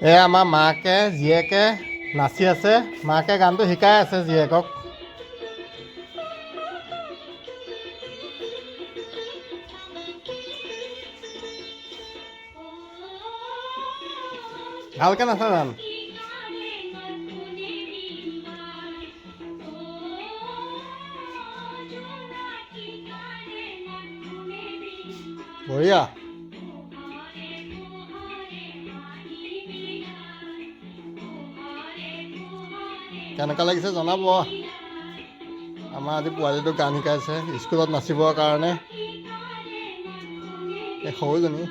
এয়া আমাৰ মাকে জীয়েকে নাচি আছে, মাকে গানটো শিকাই আছে জীয়েকক। ভালকে নাচা জান। বঢ়িয়া। কেনেকুৱা লাগিছে জনাব। আমাৰ আজি পোৱালিটোক গান শিকাইছে স্কুলত নাচিবৰ কাৰণে, এই সৰুজনী।